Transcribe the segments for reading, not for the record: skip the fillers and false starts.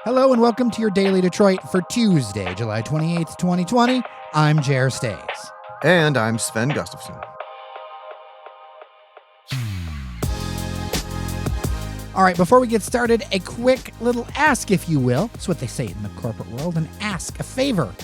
Hello and welcome to your Daily Detroit for Tuesday, July 28th, 2020. I'm Jer Stays. And I'm Sven Gustafson. All right, before we get started, a quick little ask, if you will. That's what they say in the corporate world, an ask, a favor.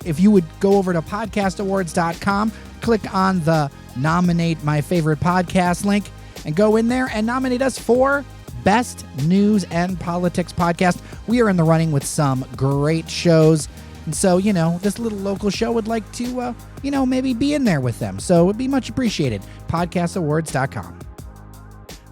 If you would go over to podcastawards.com, click on the Nominate My Favorite Podcast link, and go in there and nominate us for Best News and Politics Podcast. We are in the running with some great shows. And so, this little local show would like to, maybe be in there with them. So it would be much appreciated. Podcastawards.com.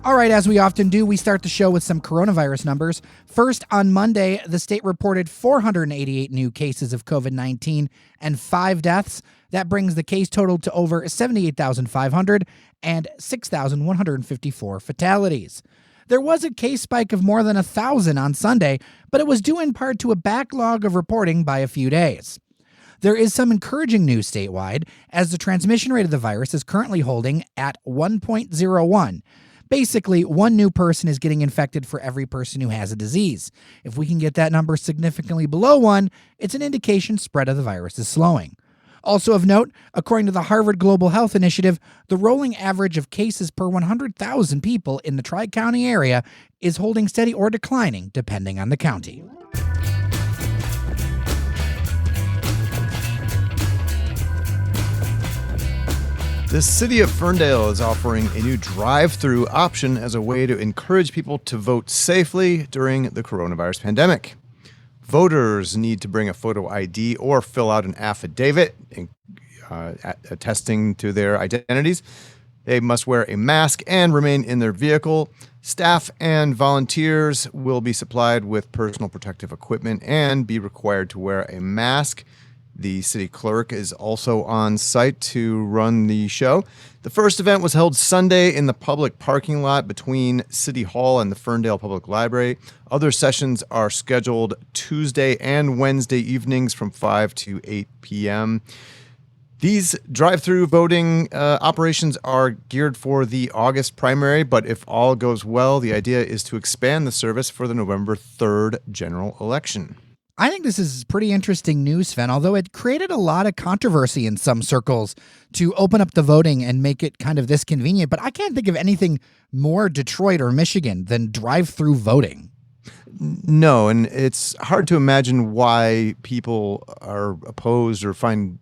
All right, as we often do, we start the show with some coronavirus numbers. First, on Monday, the state reported 488 new cases of COVID-19 and 5 deaths. That brings the case total to over 78,500 and 6,154 fatalities. There was a case spike of more than 1,000 on Sunday, but it was due in part to a backlog of reporting by a few days. There is some encouraging news statewide, as the transmission rate of the virus is currently holding at 1.01. Basically, one new person is getting infected for every person who has a disease. If we can get that number significantly below 1, it's an indication spread of the virus is slowing. Also of note, according to the Harvard Global Health Initiative, the rolling average of cases per 100,000 people in the Tri-County area is holding steady or declining, depending on the county. The city of Ferndale is offering a new drive-thru option as a way to encourage people to vote safely during the coronavirus pandemic. Voters need to bring a photo ID or fill out an affidavit attesting to their identities. They must wear a mask and remain in their vehicle. Staff and volunteers will be supplied with personal protective equipment and be required to wear a mask. The city clerk is also on site to run the show. The first event was held Sunday in the public parking lot between City Hall and the Ferndale Public Library. Other sessions are scheduled Tuesday and Wednesday evenings from 5 to 8 p.m. These drive-thru voting operations are geared for the August primary, but if all goes well, the idea is to expand the service for the November 3rd general election. I think this is pretty interesting news, Sven, although it created a lot of controversy in some circles to open up the voting and make it kind of this convenient. But I can't think of anything more Detroit or Michigan than drive-thru voting. No, and it's hard to imagine why people are opposed or find,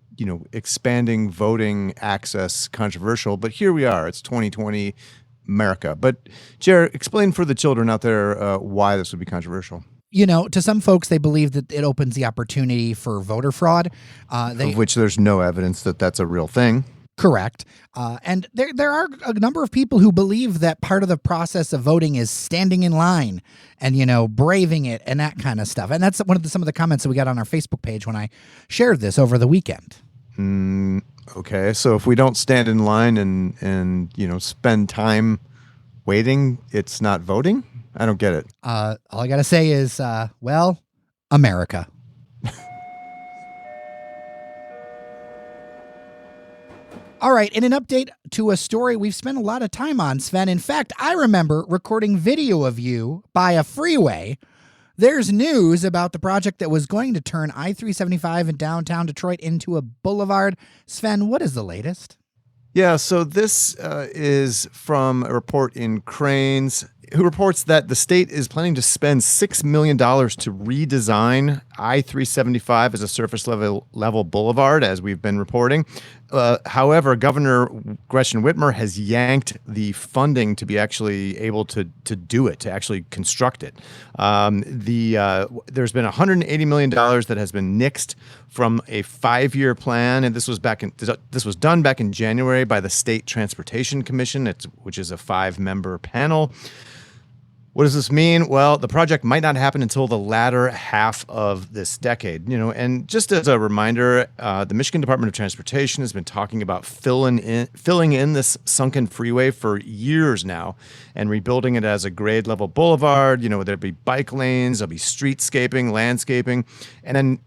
expanding voting access controversial. But here we are. It's 2020 America. But, Jared, explain for the children out there why this would be controversial. To some folks, they believe that it opens the opportunity for voter fraud. Of which there's no evidence that that's a real thing. Correct. And there are a number of people who believe that part of the process of voting is standing in line and, braving it and that kind of stuff. And that's some of the comments that we got on our Facebook page when I shared this over the weekend. Okay. So if we don't stand in line and spend time waiting, it's not voting? I don't get it. All I got to say is, America. All right, in an update to a story we've spent a lot of time on, Sven. In fact, I remember recording video of you by a freeway. There's news about the project that was going to turn I-375 in downtown Detroit into a boulevard. Sven, what is the latest? Yeah, so this is from a report in Crain's, who reports that the state is planning to spend $6 million to redesign I-375 as a surface level boulevard, as we've been reporting. However, Governor Gretchen Whitmer has yanked the funding to be actually able to do it, to actually construct it. There's been $180 million that has been nixed from a 5-year plan, and this was done back in January by the State Transportation Commission, which is a 5-member panel. What does this mean? Well, the project might not happen until the latter half of this decade. And just as a reminder, the Michigan Department of Transportation has been talking about filling in this sunken freeway for years now and rebuilding it as a grade level boulevard. There'll be bike lanes, there'll be streetscaping, landscaping, and then,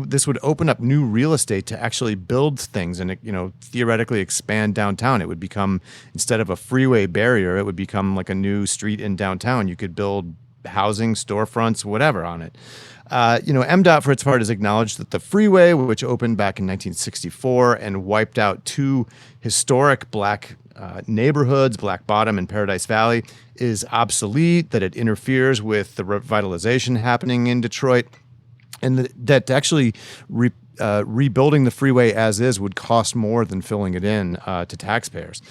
this would open up new real estate to actually build things and, theoretically expand downtown. It would become, instead of a freeway barrier, it would become like a new street in downtown. You could build housing, storefronts, whatever on it. MDOT, for its part, has acknowledged that the freeway, which opened back in 1964 and wiped out two historic black neighborhoods, Black Bottom and Paradise Valley, is obsolete, that it interferes with the revitalization happening in Detroit, and that actually rebuilding the freeway as is would cost more than filling it in to taxpayers.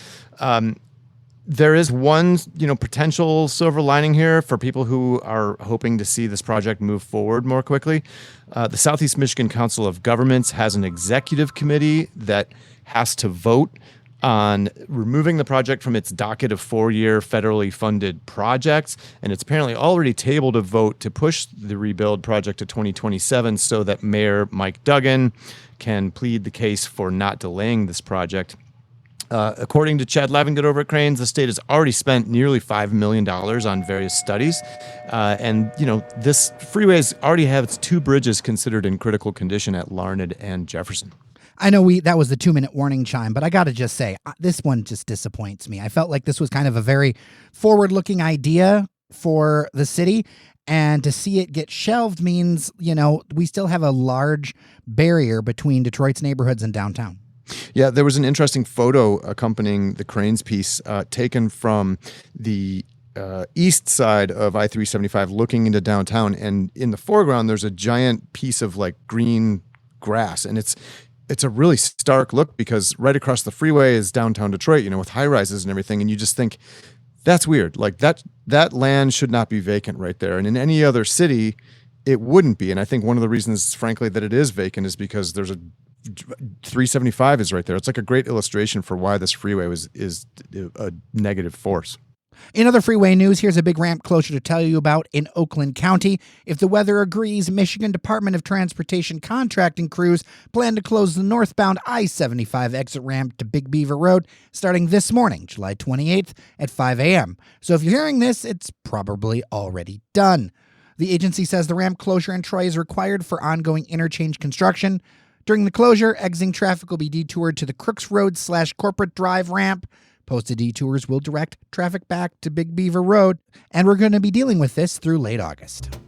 There is one, potential silver lining here for people who are hoping to see this project move forward more quickly. The Southeast Michigan Council of Governments has an executive committee that has to vote on removing the project from its docket of 4-year federally funded projects. And it's apparently already tabled a vote to push the rebuild project to 2027 so that Mayor Mike Duggan can plead the case for not delaying this project. According to Chad Lavingood over at Crain, the state has already spent nearly $5 million on various studies. This freeway already has its 2 bridges considered in critical condition at Larned and Jefferson. I know that was the 2-minute warning chime, but I got to just say, this one just disappoints me. I felt like this was kind of a very forward-looking idea for the city, and to see it get shelved means, we still have a large barrier between Detroit's neighborhoods and downtown. Yeah, there was an interesting photo accompanying the Crain's piece taken from the east side of I-375 looking into downtown, and in the foreground there's a giant piece of green grass, and it's a really stark look because right across the freeway is downtown Detroit, with high rises and everything. And you just think that's weird. That land should not be vacant right there. And in any other city, it wouldn't be. And I think one of the reasons, frankly, that it is vacant is because there's a 375 is right there. It's like a great illustration for why this freeway is a negative force. In other freeway news, here's a big ramp closure to tell you about in Oakland County. If the weather agrees, Michigan Department of Transportation contracting crews plan to close the northbound I-75 exit ramp to Big Beaver Road starting this morning, July 28th at 5 a.m. So if you're hearing this, it's probably already done. The agency says the ramp closure in Troy is required for ongoing interchange construction. During the closure, exiting traffic will be detoured to the Crooks Road / Corporate Drive ramp. Posted detours will direct traffic back to Big Beaver Road, and we're going to be dealing with this through late August.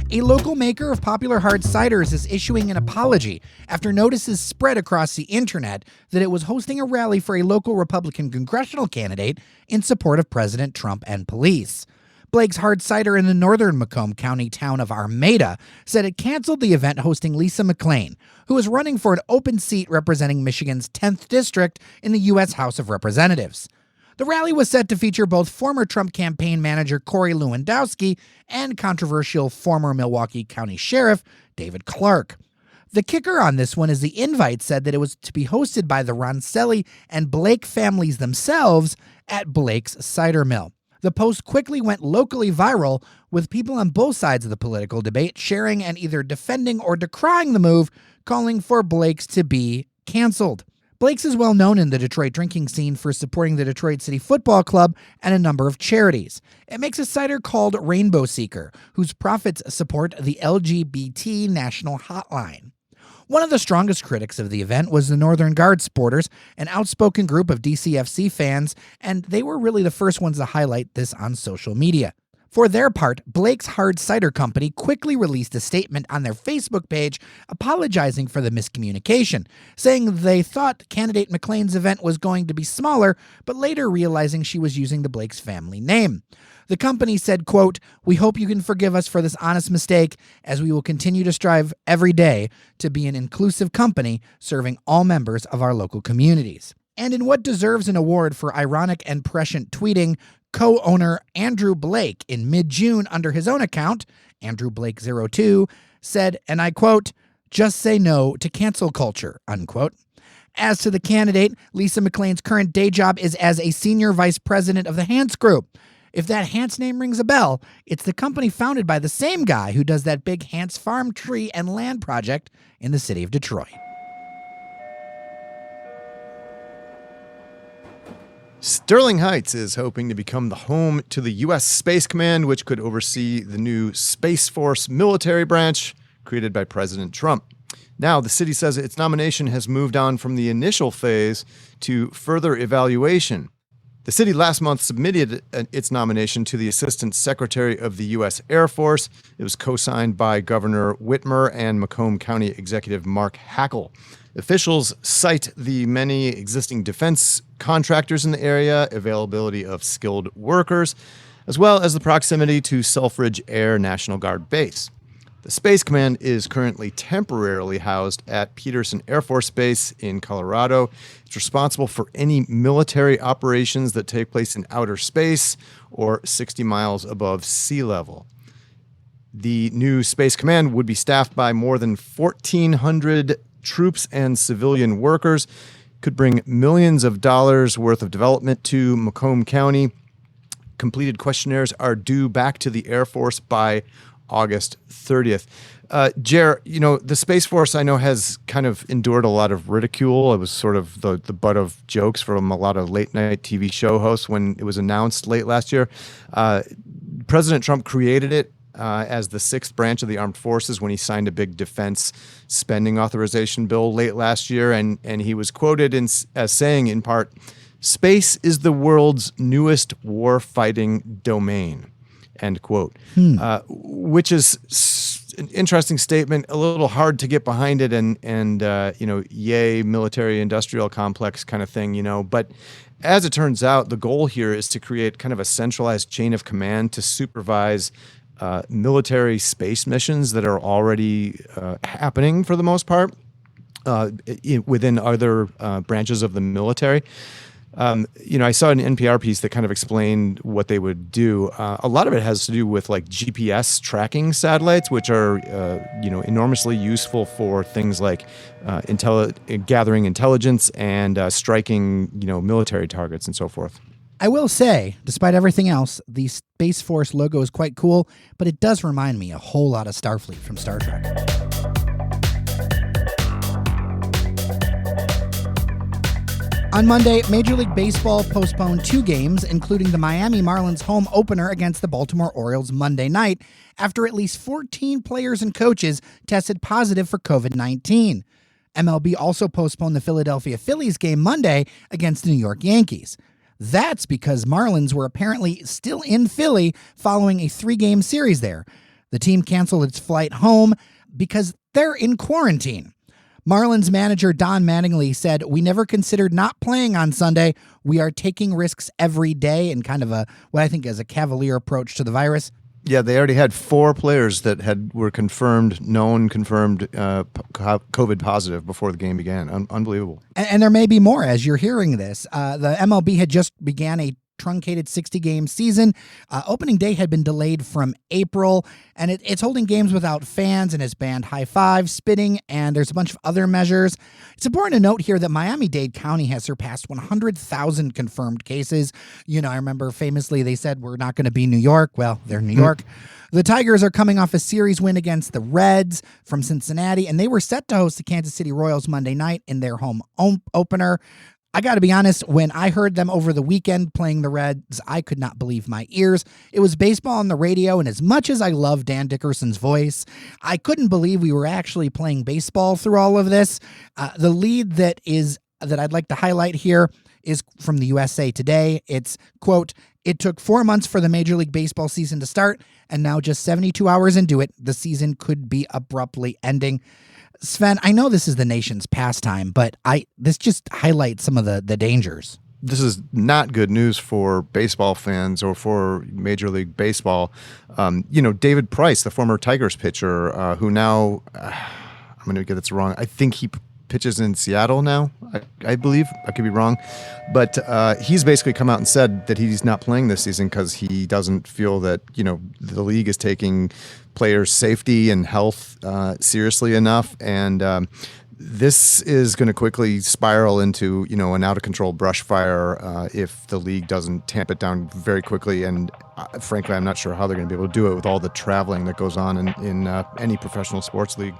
A local maker of popular hard ciders is issuing an apology after notices spread across the internet that it was hosting a rally for a local Republican congressional candidate in support of President Trump and police. Blake's Hard Cider in the northern Macomb County town of Armada said it canceled the event hosting Lisa McClain, who is running for an open seat representing Michigan's 10th district in the U.S. House of Representatives. The rally was set to feature both former Trump campaign manager Corey Lewandowski and controversial former Milwaukee County Sheriff David Clark. The kicker on this one is the invite said that it was to be hosted by the Roncelli and Blake families themselves at Blake's Cider Mill. The post quickly went locally viral, with people on both sides of the political debate sharing and either defending or decrying the move, calling for Blake's to be canceled. Blake's is well known in the Detroit drinking scene for supporting the Detroit City Football Club and a number of charities. It makes a cider called Rainbow Seeker, whose profits support the LGBT National Hotline. One of the strongest critics of the event was the Northern Guard supporters, an outspoken group of DCFC fans, and they were really the first ones to highlight this on social media. For their part, Blake's Hard Cider Company quickly released a statement on their Facebook page apologizing for the miscommunication, saying they thought candidate McClain's event was going to be smaller, but later realizing she was using the Blake's family name. The company said, quote, "We hope you can forgive us for this honest mistake, as we will continue to strive every day to be an inclusive company serving all members of our local communities." And in what deserves an award for ironic and prescient tweeting, co-owner Andrew Blake in mid-June under his own account, Andrew Blake 02, said, and I quote, "Just say no to cancel culture," unquote. As to the candidate, Lisa McClain's current day job is as a senior vice president of the Hantz Group. If that Hantz name rings a bell, it's the company founded by the same guy who does that big Hantz farm, tree, and land project in the city of Detroit. Sterling Heights is hoping to become the home to the U.S. Space Command, which could oversee the new Space Force military branch created by President Trump. Now, the city says its nomination has moved on from the initial phase to further evaluation. The city last month submitted its nomination to the Assistant Secretary of the U.S. Air Force. It was co-signed by Governor Whitmer and Macomb County Executive Mark Hackel. Officials cite the many existing defense contractors in the area, availability of skilled workers, as well as the proximity to Selfridge Air National Guard Base. The Space Command is currently temporarily housed at Peterson Air Force Base in Colorado. It's responsible for any military operations that take place in outer space or 60 miles above sea level. The new Space Command would be staffed by more than 1,400 troops and civilian workers, could bring millions of dollars worth of development to Macomb County. Completed questionnaires are due back to the Air Force by August 30th. Jer, the Space Force I know has kind of endured a lot of ridicule. It was sort of the butt of jokes from a lot of late night TV show hosts when it was announced late last year. President Trump created it as the sixth branch of the armed forces when he signed a big defense spending authorization bill late last year. And he was quoted as saying, in part, "Space is the world's newest war-fighting domain." End quote. Which is an interesting statement, a little hard to get behind it, and yay, military-industrial complex kind of thing, But as it turns out, the goal here is to create kind of a centralized chain of command to supervise military space missions that are already happening for the most part within other branches of the military. I saw an NPR piece that kind of explained what they would do. A lot of it has to do with like GPS tracking satellites, which are, enormously useful for things like gathering intelligence and striking, military targets and so forth. I will say, despite everything else, the Space Force logo is quite cool, but it does remind me a whole lot of Starfleet from Star Trek. On Monday, Major League Baseball postponed 2 games, including the Miami Marlins home opener against the Baltimore Orioles Monday night, after at least 14 players and coaches tested positive for COVID-19. MLB also postponed the Philadelphia Phillies game Monday against the New York Yankees. That's because Marlins were apparently still in Philly following a 3-game series there. The team canceled its flight home because they're in quarantine. Marlins manager Don Mattingly said, "We never considered not playing on Sunday. We are taking risks every day," and kind of what I think is a cavalier approach to the virus. Yeah, they already had 4 players that were confirmed COVID positive before the game began. Unbelievable. And there may be more as you're hearing this. The MLB had just began a truncated 60-game season. Opening day had been delayed from April, and it's holding games without fans and has banned high five, spitting, and there's a bunch of other measures. It's important to note here that Miami-Dade County has surpassed 100,000 confirmed cases. I remember famously they said we're not going to be New York. Well, they're New York. The Tigers are coming off a series win against the Reds from Cincinnati, and they were set to host the Kansas City Royals Monday night in their home opener. I got to be honest, when I heard them over the weekend playing the Reds, I could not believe my ears. It was baseball on the radio, and as much as I love Dan Dickerson's voice, I couldn't believe we were actually playing baseball through all of this. The lead that I'd like to highlight here is from the USA Today. It's, quote, "It took 4 months for the Major League Baseball season to start, and now just 72 hours into it, the season could be abruptly ending." Sven, I know this is the nation's pastime, but this just highlights some of the dangers. This is not good news for baseball fans or for Major League Baseball. David Price, the former Tigers pitcher, who now, I'm going to get this wrong, I think he pitches in Seattle now, I believe. I could be wrong. But he's basically come out and said that he's not playing this season because he doesn't feel that, the league is taking players' safety and health seriously enough. And this is going to quickly spiral into, an out-of-control brush fire if the league doesn't tamp it down very quickly. And frankly, I'm not sure how they're going to be able to do it with all the traveling that goes on in any professional sports league.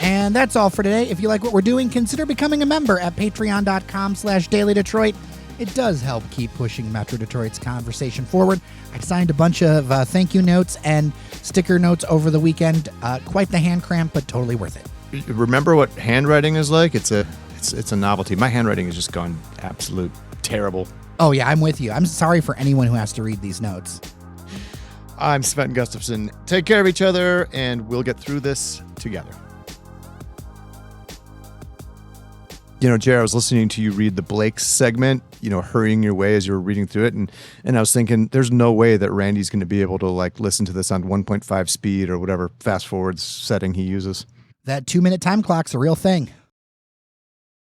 And that's all for today. If you like what we're doing, consider becoming a member at patreon.com/dailydetroit. It does help keep pushing Metro Detroit's conversation forward. I signed a bunch of thank you notes and sticker notes over the weekend. Quite the hand cramp, but totally worth it. Remember what handwriting is like? It's a novelty. My handwriting has just gone absolute terrible. Oh, yeah, I'm with you. I'm sorry for anyone who has to read these notes. I'm Sven Gustafson. Take care of each other, and we'll get through this together. You know, Jared, I was listening to you read the Blake's segment, hurrying your way as you were reading through it. And I was thinking, there's no way that Randy's going to be able to listen to this on 1.5 speed or whatever fast forward setting he uses. That 2-minute time clock's a real thing.